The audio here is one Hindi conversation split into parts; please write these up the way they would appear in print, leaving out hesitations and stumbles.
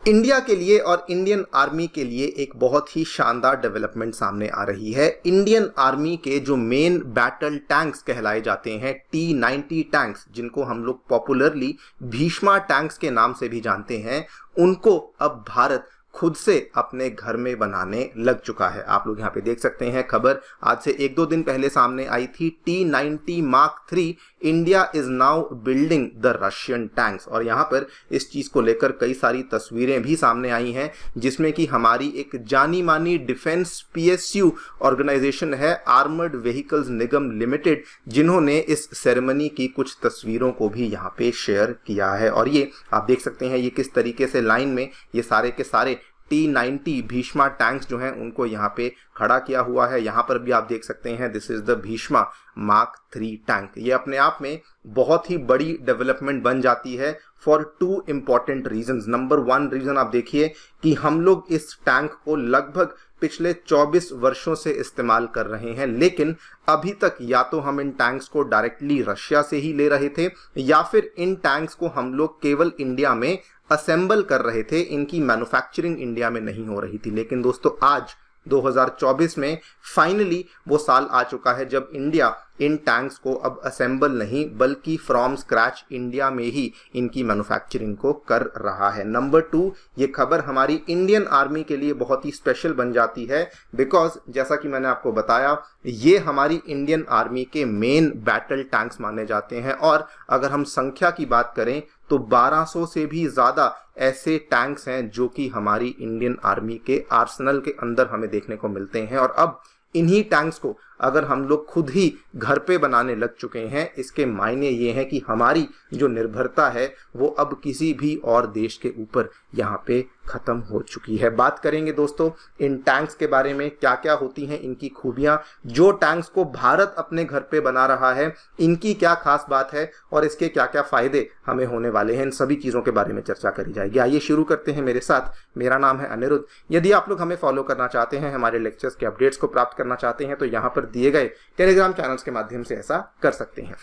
इंडिया के लिए और इंडियन आर्मी के लिए एक बहुत ही शानदार डेवलपमेंट सामने आ रही है। इंडियन आर्मी के जो मेन बैटल टैंक्स कहलाए जाते हैं T-90 टैंक्स, जिनको हम लोग पॉपुलरली भीष्मा टैंक्स के नाम से भी जानते हैं, उनको अब भारत खुद से अपने घर में बनाने लग चुका है। आप लोग यहाँ पे देख सकते हैं खबर आज से 1-2 दिन पहले सामने आई थी। T-90 Mark III India is now building the Russian tanks, और यहाँ पर इस चीज को लेकर कई सारी तस्वीरें भी सामने आई हैं, जिसमें कि हमारी एक जानी मानी डिफेंस PSU ऑर्गेनाइजेशन है, आर्मर्ड व्हीकल्स निगम लिमिटेड, जिन्होंने इस सेरेमनी की कुछ तस्वीरों को भी यहाँ पे शेयर किया है। और ये आप देख सकते हैं ये किस तरीके से लाइन में ये सारे के सारे T-90 भीष्मा टैंक्स जो हैं उनको यहाँ पे खड़ा किया हुआ है। यहाँ पर भी आप देख सकते हैं this is the Bheeshma Mark III tank. ये अपने आप में बहुत ही बड़ी डेवलपमेंट बन जाती है for 2 important reasons. Number 1 reason आप देखिए कि हम लोग इस टैंक को लगभग पिछले 24 वर्षों से इस्तेमाल कर रहे हैं, लेकिन अभी तक या तो हम इन टैंक्स को डायरेक्टली रशिया से ही ले रहे थे, या फिर इन टैंक्स को हम लोग केवल इंडिया में असेंबल कर रहे थे, इनकी मैन्युफैक्चरिंग इंडिया में नहीं हो रही थी। लेकिन दोस्तों आज 2024 में फाइनली वो साल आ चुका है जब इंडिया इन टैंक्स को अब असेंबल नहीं बल्कि फ्रॉम स्क्रैच इंडिया में ही इनकी मैन्युफैक्चरिंग को कर रहा है। नंबर 2, ये खबर हमारी इंडियन आर्मी के लिए बहुत ही स्पेशल बन जाती है, बिकॉज जैसा कि मैंने आपको बताया ये हमारी इंडियन आर्मी के मेन बैटल टैंक्स माने जाते हैं। और अगर हम संख्या की बात करें तो 1200 से भी ज़्यादा ऐसे टैंक्स हैं जो कि हमारी इंडियन आर्मी के आर्सेनल के अंदर हमें देखने को मिलते हैं। और अब इन्हीं टैंक्स को अगर हम लोग खुद ही घर पे बनाने लग चुके हैं, इसके मायने ये हैं कि हमारी जो निर्भरता है वो अब किसी भी और देश के ऊपर यहाँ पे खत्म हो चुकी है। बात करेंगे दोस्तों इन टैंक्स के बारे में, क्या क्या होती हैं इनकी खूबियां, जो टैंक्स को भारत अपने घर पे बना रहा है इनकी क्या खास बात है और इसके क्या क्या फायदे हमें होने वाले हैं, इन सभी चीज़ों के बारे में चर्चा करी जाएगी। आइए शुरू करते हैं मेरे साथ। मेरा नाम है अनिरुद्ध। यदि आप लोग हमें फॉलो करना चाहते हैं, हमारे लेक्चर्स के अपडेट्स को प्राप्त करना चाहते हैं, तो यहाँ पर दिए गए टेलीग्राम चैनल्स के माध्यम से ऐसा कर सकते हैं।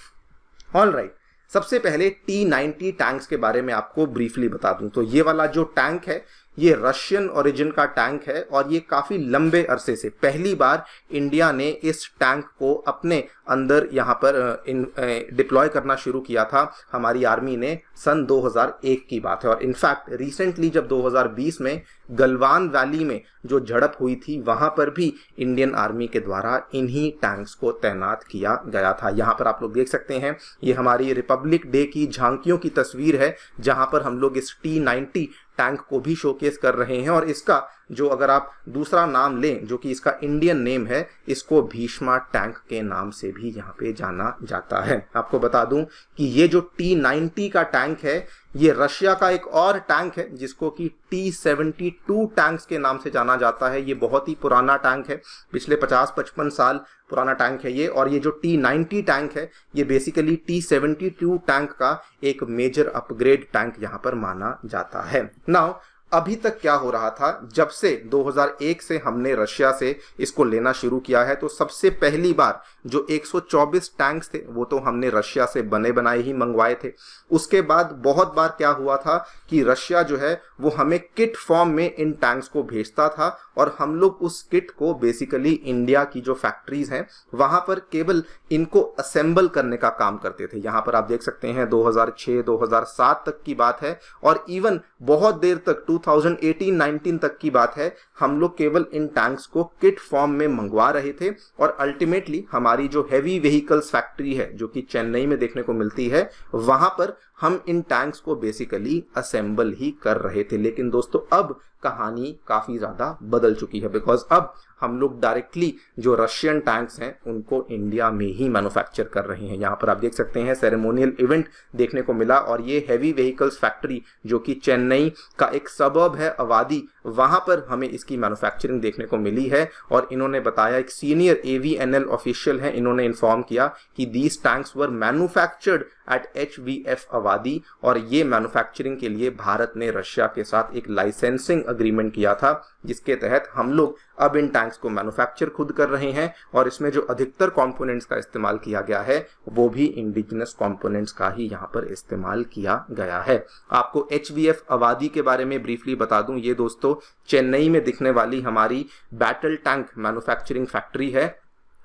ऑलराइट, सबसे पहले T-90 टैंक्स के बारे में आपको ब्रीफली बता दूं तो ये वाला जो टैंक है ये रशियन ओरिजिन का टैंक है, और ये काफ़ी लंबे अरसे से पहली बार इंडिया ने इस टैंक को अपने अंदर यहाँ पर डिप्लॉय करना शुरू किया था हमारी आर्मी ने सन 2001 की बात है। और इनफैक्ट रिसेंटली जब 2020 में गलवान वैली में जो झड़प हुई थी वहाँ पर भी इंडियन आर्मी के द्वारा इन्हीं टैंक्स को तैनात किया गया था। यहाँ पर आप लोग देख सकते हैं ये हमारी रिपब्लिक डे की झांकियों की तस्वीर है, जहाँ पर हम लोग इस T-90 टैंक को भी शोकेस कर रहे हैं। और इसका जो अगर आप दूसरा नाम लें जो कि इसका इंडियन नेम है, इसको भीष्मा टैंक के नाम से भी यहाँ पे जाना जाता है। आपको बता दूं कि ये जो T-90 का टैंक है ये रशिया का एक और टैंक है जिसको कि T-72 टैंक्स के नाम से जाना जाता है। ये बहुत ही पुराना टैंक है, पिछले 50-55 साल पुराना टैंक है ये। और ये जो T-90 टैंक है ये बेसिकली T-72 टैंक का एक मेजर अपग्रेड टैंक यहाँ पर माना जाता है। नाउ अभी तक क्या हो रहा था, जब से 2001 से हमने रशिया से इसको लेना शुरू किया है, तो सबसे पहली बार जो 124 टैंक्स थे वो तो हमने रशिया से बने बनाए ही मंगवाए थे। उसके बाद बहुत बार क्या हुआ था कि रशिया जो है वो हमें किट फॉर्म में इन टैंक्स को भेजता था, और हम लोग उस किट को बेसिकली इंडिया की जो फैक्ट्रीज हैं वहाँ पर केवल इनको असेंबल करने का काम करते थे। यहाँ पर आप देख सकते हैं 2006-2007 तक की बात है, और इवन बहुत देर तक 2018-19 तक की बात है, हम लोग केवल इन टैंक्स को किट फॉर्म में मंगवा रहे थे। और अल्टीमेटली हमारी जो हैवी व्हीकल्स फैक्ट्री है जो कि चेन्नई में देखने को मिलती है, वहां पर हम इन टैंक्स को बेसिकली असेंबल ही कर रहे थे। लेकिन दोस्तों अब कहानी काफ़ी ज़्यादा बदल चुकी है, बिकॉज अब हम लोग डायरेक्टली जो रशियन टैंक्स हैं उनको इंडिया में ही मैन्युफैक्चर कर रहे हैं। यहाँ पर आप देख सकते हैं सेरेमोनियल इवेंट देखने को मिला, और ये हैवी व्हीकल्स फैक्ट्री जो कि चेन्नई का एक सबर्ब है, अवादी वहां पर हमें इसकी मैन्युफैक्चरिंग देखने को मिली है। और इन्होंने बताया, एक सीनियर AVNL ऑफिशियल है, इन्होंने इन्फॉर्म किया कि these tanks were manufactured at HVF Avadi, और ये मैन्युफैक्चरिंग के लिए भारत ने रशिया के साथ एक लाइसेंसिंग अग्रीमेंट किया था, जिसके तहत हम लोग अब इन टैंक्स को मैन्युफैक्चर खुद कर रहे हैं। और इसमें जो अधिकतर कंपोनेंट्स का इस्तेमाल किया गया है वो भी इंडिजिनस कंपोनेंट्स का ही यहाँ पर इस्तेमाल किया गया है। आपको HVF अवादी के बारे में ब्रीफली बता दूं, ये दोस्तों चेन्नई में दिखने वाली हमारी बैटल टैंक मैन्युफैक्चरिंग फैक्ट्री है,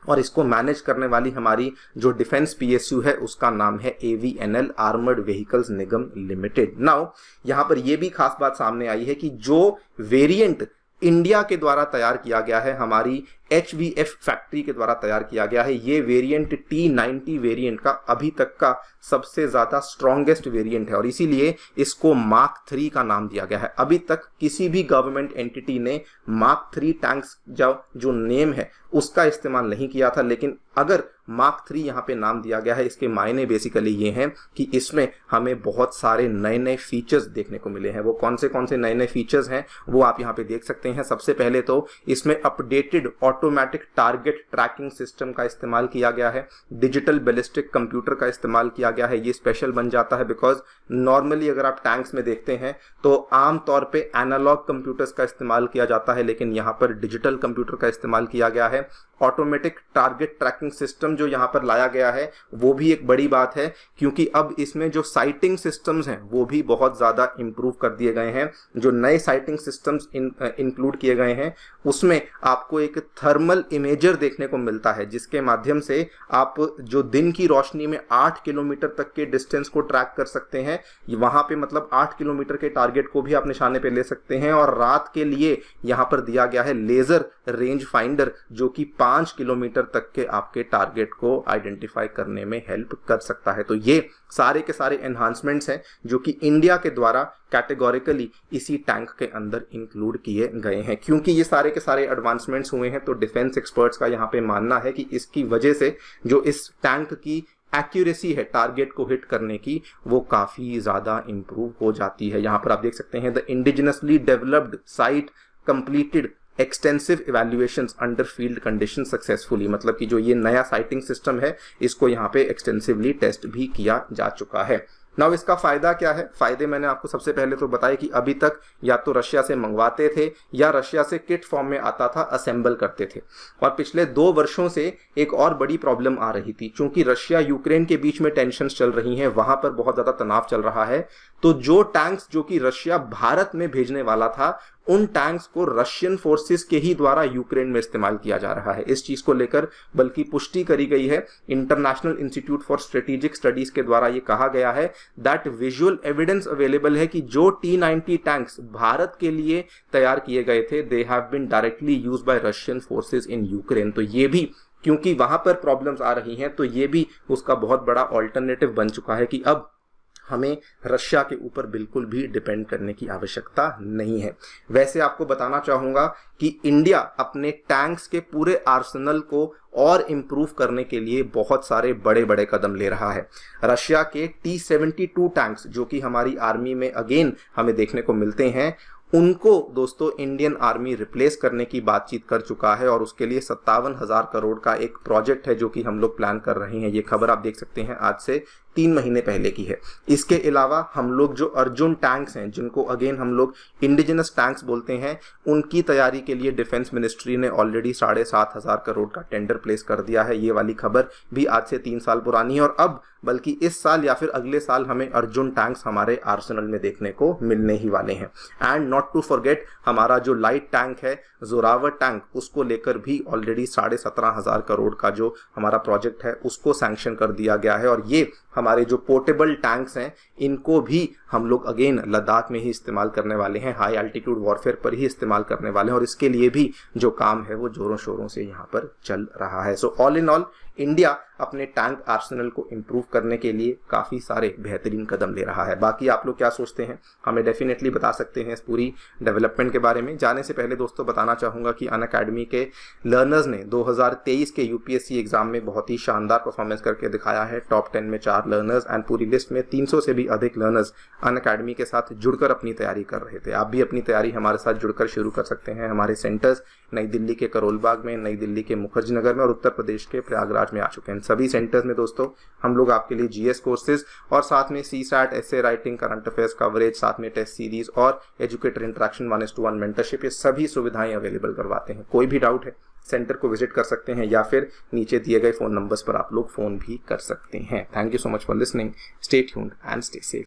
और इसको मैनेज करने वाली हमारी जो डिफेंस PSU है उसका नाम है AVNL आर्मर्ड व्हीकल्स निगम लिमिटेड। नाउ यहां पर यह भी खास बात सामने आई है कि जो वेरिएंट इंडिया के द्वारा तैयार किया गया है, हमारी HVF फैक्ट्री के द्वारा तैयार किया गया है, ये वेरिएंट T90 वेरिएंट का अभी तक का सबसे ज्यादा स्ट्रॉन्गेस्ट वेरिएंट है, और इसीलिए इसको मार्क 3 का नाम दिया गया है। अभी तक किसी भी गवर्नमेंट एंटिटी ने मार्क 3 टैंक्स जो नेम है उसका इस्तेमाल नहीं किया था, लेकिन अगर मार्क 3 यहाँ पे नाम दिया गया है, इसके मायने बेसिकली ये हैं कि इसमें हमें बहुत सारे नए नए फीचर्स देखने को मिले हैं। वो कौन से नए नए फीचर्स हैं वो आप यहाँ पे देख सकते हैं। सबसे पहले तो इसमें updated automatic target tracking system का इस्तेमाल किया गया है, डिजिटल बैलिस्टिक कंप्यूटर का इस्तेमाल किया गया है। ये स्पेशल बन जाता है बिकॉज नॉर्मली अगर आप टैंक्स में देखते हैं तो आमतौर पे एनालॉग कंप्यूटर्स का इस्तेमाल किया जाता है, लेकिन यहाँ पर डिजिटल कंप्यूटर का इस्तेमाल किया गया है। ऑटोमेटिक टारगेट ट्रैकिंग सिस्टम जो यहाँ पर लाया गया है वो भी एक बड़ी बात है, क्योंकि अब इसमें जो साइटिंग सिस्टम्स हैं वो भी बहुत ज़्यादा इंप्रूव कर दिए गए हैं। जो नए साइटिंग सिस्टम्स इंक्लूड किए गए हैं उसमें आपको एक थर्मल इमेजर देखने को मिलता है, जिसके माध्यम से आप जो दिन की रोशनी में 8 किलोमीटर तक के डिस्टेंस को ट्रैक कर सकते हैं। वहां पे मतलब 8 किलोमीटर के टारगेट को भी आप निशाने पे ले सकते हैं। और रात के लिए यहाँ पर दिया गया है लेजर रेंज फाइंडर, जो कि 5 किलोमीटर तक के आपके टारगेट को आइडेंटिफाई करने में हेल्प कर सकता है। तो ये सारे के सारे एनहांसमेंट्स हैं जो कि इंडिया के द्वारा कैटेगोरिकली इसी टैंक के अंदर इंक्लूड किए गए हैं। क्योंकि ये सारे के सारे एडवांसमेंट्स हुए हैं तो डिफेंस एक्सपर्ट्स का यहाँ पे मानना है कि इसकी वजह से जो इस टैंक की एक्यूरेसी है टारगेट को हिट करने की वो काफी ज्यादा इंप्रूव हो जाती है। यहाँ पर आप देख सकते हैं, the indigenously developed site completed extensive evaluations under field condition successfully, मतलब कि जो ये नया साइटिंग सिस्टम है इसको यहाँ पे एक्सटेंसिवली टेस्ट भी किया जा चुका है। नाउ इसका फायदा क्या है? फायदे मैंने आपको सबसे पहले तो बताया कि अभी तक या तो रशिया से मंगवाते थे या रशिया से किट फॉर्म में आता था, असेंबल करते थे। और पिछले 2 वर्षों से एक और बड़ी प्रॉब्लम आ रही थी, क्योंकि रशिया यूक्रेन के बीच में टेंशन चल रही हैं, वहां पर बहुत ज्यादा तनाव चल रहा है। तो जो टैंक्स जो कि रशिया भारत में भेजने वाला था उन टैंक्स को रशियन फोर्सेस के ही द्वारा यूक्रेन में इस्तेमाल किया जा रहा है। इस चीज को लेकर बल्कि पुष्टि करी गई है। International institute for strategic studies के द्वारा ये कहा गया है दैट विजुअल एविडेंस अवेलेबल है कि जो T90 टैंक्स भारत के लिए तैयार किए गए थे they have been directly used by Russian forces in Ukraine. तो ये भी, क्योंकि वहां पर प्रॉब्लम्स आ रही हैं, तो ये भी उसका बहुत बड़ा ऑल्टरनेटिव बन चुका है कि अब हमें रशिया के ऊपर बिल्कुल भी डिपेंड करने की आवश्यकता नहीं है। वैसे आपको बताना चाहूंगा कि इंडिया अपने टैंक्स के पूरे आर्सेनल को और इंप्रूव करने के लिए बहुत सारे बड़े बड़े कदम ले रहा है। रशिया के T72 टैंक्स जो कि हमारी आर्मी में अगेन हमें देखने को मिलते हैं, उनको दोस्तों इंडियन आर्मी रिप्लेस करने की बातचीत कर चुका है और उसके लिए 57,000 करोड़ का एक प्रोजेक्ट है जो कि हम लोग प्लान कर रहे हैं। ये खबर आप देख सकते हैं आज से 3 महीने पहले की है। इसके अलावा हम लोग जो अर्जुन टैंक्स हैं, जिनको अगेन हम लोग इंडिजिनस टैंक्स बोलते हैं, उनकी तैयारी के लिए डिफेंस मिनिस्ट्री ने ऑलरेडी 7,500 करोड़ का टेंडर प्लेस कर दिया है। ये वाली खबर भी आज से 3 साल पुरानी है और अब बल्कि इस साल या फिर अगले साल हमें अर्जुन टैंक्स हमारे आर्सेनल में देखने को मिलने ही वाले हैं। एंड नॉट टू फॉरगेट, हमारा जो लाइट टैंक है जोरावर टैंक, उसको लेकर भी ऑलरेडी 17,500 करोड़ का जो हमारा प्रोजेक्ट है उसको सैंक्शन कर दिया गया है। और ये हमारे जो पोर्टेबल टैंक्स हैं इनको भी हम लोग अगेन लद्दाख में ही इस्तेमाल करने वाले हैं, हाई एल्टीट्यूड वॉरफेयर पर ही इस्तेमाल करने वाले हैं और इसके लिए भी जो काम है वो जोरों शोरों से यहाँ पर चल रहा है। So all in all India अपने टैंक आर्सेनल को इम्प्रूव करने के लिए काफ़ी सारे बेहतरीन कदम ले रहा है। बाकी आप लोग क्या सोचते हैं हमें डेफिनेटली बता सकते हैं इस पूरी डेवलपमेंट के बारे में। जाने से पहले दोस्तों बताना चाहूँगा कि अनअकैडमी के लर्नर्स ने 2023 के यूपीएससी एग्जाम में बहुत ही शानदार परफॉर्मेंस करके दिखाया है। टॉप 10 में 4 लर्नर्स एंड पूरी लिस्ट में 300 से भी अधिक लर्नर्स अनअकैडमी के साथ जुड़कर अपनी तैयारी कर रहे थे। आप भी अपनी तैयारी हमारे साथ जुड़कर शुरू कर सकते हैं। हमारे सेंटर्स नई दिल्ली के करोल बाग में, नई दिल्ली के मुखर्जी नगर में और उत्तर प्रदेश के प्रयागराज में आ चुके हैं। सभी सेंटर्स में दोस्तों हम लोग आपके लिए जीएस कोर्सेज और साथ में CSAT, essay writing, current affairs coverage, साथ में टेस्ट सीरीज और एजुकेटर इंटरेक्शन 1:1 मेंटरशिप, ये सभी सुविधाएं अवेलेबल करवाते हैं। कोई भी डाउट है सेंटर को विजिट कर सकते हैं या फिर नीचे दिए गए फोन नंबर्स पर आप लोग फोन भी कर सकते हैं। Thank you so much for listening. Stay tuned and stay safe.